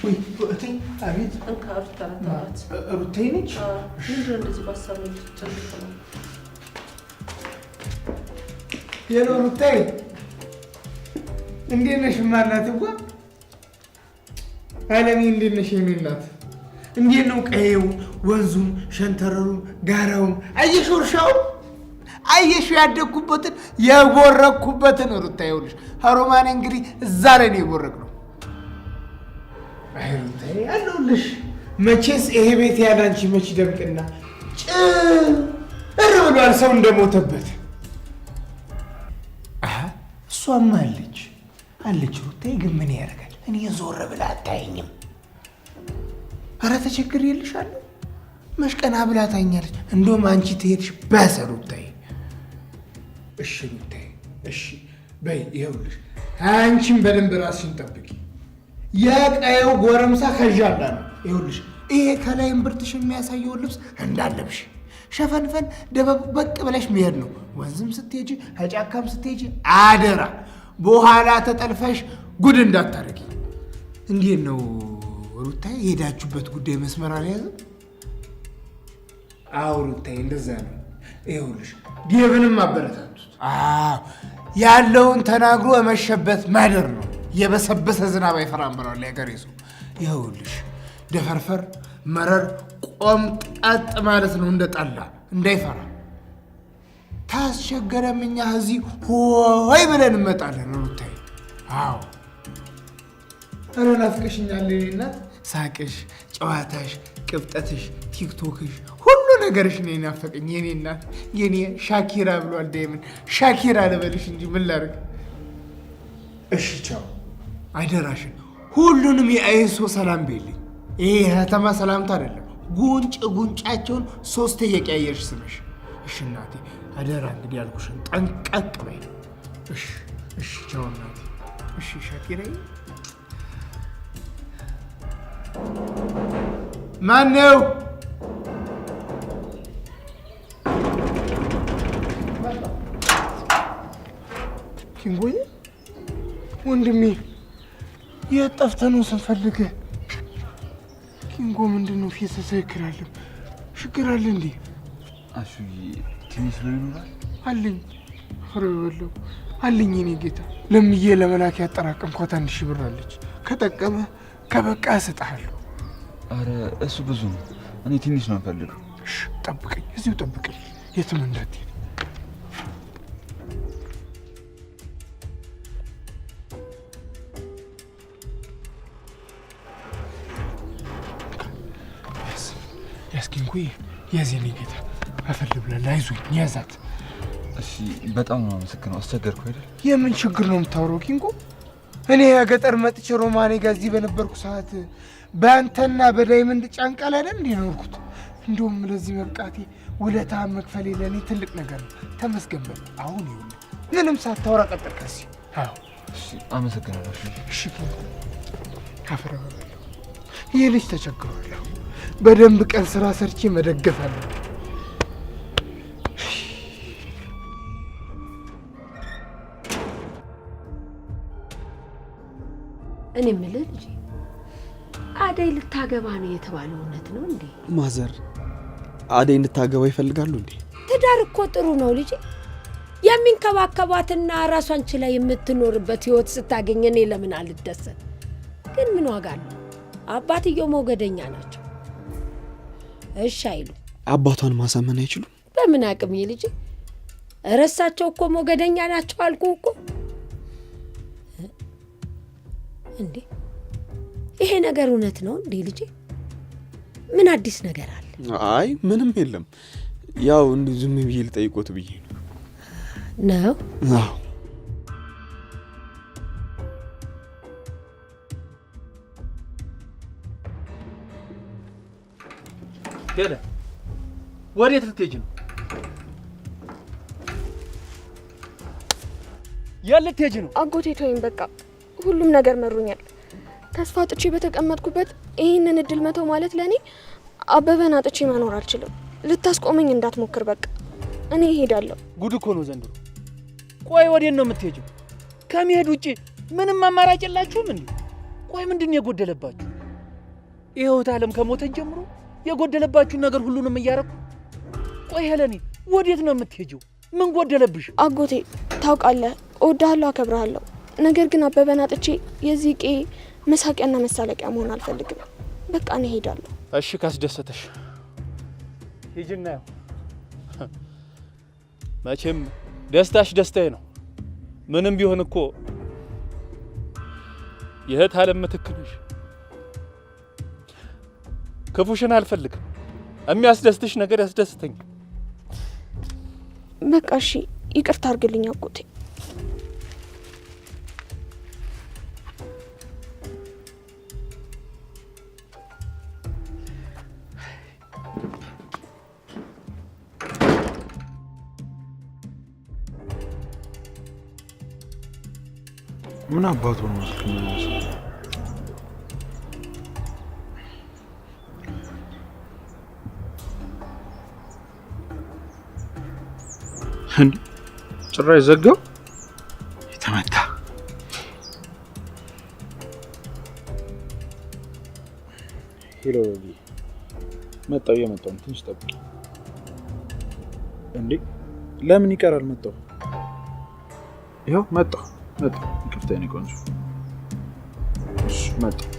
Speaker 4: ወይ እቴ፣ አቤት።
Speaker 3: እንካ ተረታባት።
Speaker 4: ሩቴ ነች?
Speaker 3: ምንድን ነው እንደዚህ ባሳብ ነው ጭልጥ ነው?
Speaker 4: ሄሎ ሩቴ፣ እንዴት ነሽ? ማናት እኮ አለሜ፣ እንዴት ነሽ? የኔ እናት እንዴት ነው ቀየው፣ ወንዙም፣ ሸንተረሩም፣ ጋራውም? አየሽ እርሻው፣ አየሽ ያደግኩበትን የቦረኩበትን። ሩታ ይኸውልሽ፣ ሀሮማኔ እንግዲህ እዛ ላይ ነው የቦረቅነው። አይ ሩታዬ አለሁልሽ። መቼስ ይሄ ቤት ያለ አንቺ መች ደምቅና ጭር ብሏል ሰው እንደሞተበት። እሷማ አለች ሩታዬ። ግን ምን ያደርጋል፣ እኔ ዞር ብላ አታየኝም። ኧረ ተቸግሬልሻለሁ። መሽቀና ብላ ታኛለች። እንደውም አንቺ ትሄድሽ በሰ ሩታዬ። እሺ ሩታዬ፣ እሺ በይ። ይኸውልሽ አንቺም በደንብ ራስሽን ጠብቂ። የቀየው ጎረምሳ ከዣላ ነው። ይኸውልሽ ይሄ ከላይም ብርትሽ የሚያሳየውን ልብስ እንዳለብሽ ሸፈንፈን ደበበቅ ብለሽ መሄድ ነው። ወንዝም ስትሄጂ ጫካም ስትሄጂ አደራ በኋላ ተጠልፈሽ ጉድ እንዳታረጊ። እንዴት ነው ሩታዬ? የሄዳችሁበት ጉዳይ መስመር አልያዘም? አዎ ሩታዬ እንደዛ ነው። ይኸውልሽ ዴቭንም አበረታቱት። ያለውን ተናግሮ የመሸበት ማደር ነው። የበሰበሰ ዝናብ አይፈራም ብለዋል ያገሬ ሰው። ይኸውልሽ ደፈርፈር መረር ቆምጠጥ ማለት ነው። እንደ ጠላ እንዳይፈራ። ታስቸገረም እኛ እዚህ ሆይ ብለን እንመጣለን ሩታዬ። አዎ ኧረ ናፍቀሽኛል የኔ እናት። ሳቅሽ፣ ጨዋታሽ፣ ቅብጠትሽ፣ ቲክቶክሽ ሁሉ ነገርሽ ነው የናፈቀኝ የኔ እናት። የኔ ሻኪራ ብሏል ዳይመንድ። ሻኪራ ልበልሽ እንጂ ምን ላድርግ? እሺ ቻው። አይደራሽን ሁሉንም የአይሶ ሰላም በይልኝ። ይሄ ከተማ ሰላምታ አይደለም። ጉንጫቸውን 3 እየቀያየርሽ ስመሽ። እሺ እናቴ አደራ። እንግዲህ ያልኩሽን ጠንቀቅ በይ። እሺ ቻው እናቴ። እሺ ሻኪራዬ። ማነው? ኪንጎዬ ወንድሜ፣ የት ጠፍተህ ነው ስንፈልግህ? ኪንጎ ምንድን ነው ፊት ተሰክራለሁ? ችግር አለ እንዴ?
Speaker 5: አሹዬ ትንሽ ነው ይኖራል
Speaker 4: አለኝ። ኧረ በለው አለኝ የኔ ጌታ። ለምዬ ለመላክ ያጠራቀምኳት 1000 ብር አለች። ከጠቀመ ከበቃ እሰጥሃለሁ።
Speaker 5: አረ እሱ ብዙ ነው። እኔ ትንሽ ነው የምፈልገው።
Speaker 4: እሺ ጠብቀኝ፣ እዚሁ ጠብቀኝ፣ የትም እንዳትሄድ። ያስኪንኩኝ የኔ ጌታ አፈል ብለህ አይዞኝ፣ ያዛት።
Speaker 5: እሺ በጣም ነው አመሰግነው። አስቸገርኩ አይደል?
Speaker 4: የምን ችግር ነው የምታወራው ኪንጎ? እኔ የገጠር መጥቼ ሮማኔ ጋር እዚህ በነበርኩ ሰዓት በአንተና በዳይመንድ ጫንቃ ላይ አይደል እንዴ ኖርኩት? እንደውም ለዚህ መብቃቴ ውለታ መክፈሌ ለእኔ ትልቅ ነገር ነው። ተመስገን በል። አሁን ይኸውልህ ምንም ሳታወራ ቀጥል ከዚህ። አዎ
Speaker 5: እሺ አመሰግናለሁ።
Speaker 4: እሺ ኪንጎ ካፈራለሁ። ይህ ልጅ ተቸግሯል። በደንብ ቀን ስራ ሰርቼ መደገፍ አለብኝ።
Speaker 14: እኔ የምልህ ልጄ፣ አደይ ልታገባ ነው የተባለው እውነት ነው እንዴ?
Speaker 10: ማዘር አደይ እንድታገባ ይፈልጋሉ እንዴ?
Speaker 14: ትዳር እኮ ጥሩ ነው ልጄ። የሚንከባከባትና ራሷን ችላ የምትኖርበት ህይወት ስታገኝ እኔ ለምን አልደሰት? ግን ምን ዋጋ አለው? አባትየው ሞገደኛ ናቸው። እሺ አይሉ።
Speaker 10: አባቷን ማሳመን አይችሉም።
Speaker 14: በምን አቅም ልጄ? እረሳቸው እኮ ሞገደኛ ናቸው አልኩ እኮ። እንዴ ይሄ ነገር እውነት ነው እንዴ ልጄ? ምን አዲስ ነገር አለ?
Speaker 10: አይ ምንም የለም። ያው እንዲህ ዝም ብዬ ልጠይቆት ብዬ
Speaker 14: ነው።
Speaker 10: አዎ
Speaker 6: ሄደ። ወዴት ልትሄጂ ነው?
Speaker 12: ያለት ሄጅ ነው
Speaker 11: አጎቴ ተወኝ በቃ ሁሉም ነገር መሩኛል። ተስፋ አጥቼ በተቀመጥኩበት ይህንን እድል መተው ማለት ለኔ አበበን አጥቼ መኖር አልችልም። ልታስቆመኝ እንዳትሞክር በቃ እኔ እሄዳለሁ።
Speaker 12: ጉድ እኮ ነው ዘንድሮ። ቆይ ወዴት ነው የምትሄጂው? ከመሄድ ውጪ ምንም አማራጭ የላችሁም እንዴ? ቆይ ምንድን ነው የጎደለባችሁ? ይኸውት ዓለም ከሞተን ጀምሮ የጎደለባችሁ ነገር ሁሉንም እያረኩ። ቆይ ሄለኔ ወዴት ነው የምትሄጂው? ምን ጎደለብሽ?
Speaker 11: አጎቴ ታውቃለህ፣ እወድሃለሁ፣ አከብርሃለሁ። ነገር ግን አበበን አጥቼ የዚህ ቄ መሳቂያና መሳለቂያ መሆን አልፈልግም። በቃ እኔ እሄዳለሁ።
Speaker 12: እሺ ካስደሰተሽ ሂጂና ያው መቼም ደስታሽ ደስታዬ ነው። ምንም ቢሆን እኮ የእህት ዓለም ምትክ ነሽ። ክፉሽን አልፈልግም። የሚያስደስትሽ ነገር ያስደስተኝ።
Speaker 11: በቃ እሺ ይቅርታ አድርግልኝ አጎቴ።
Speaker 1: ምን አባቱ ነው እስከምናስ ጭራሽ ዘጋው። የተመታ ሄሎ መጣው የመጣው ትንሽ ጠብቂ እንዴ። ለምን ይቀራል? መጣው ይኸው መጣው ይቅርታ የኔ ቆንጆ። እሺ መጣው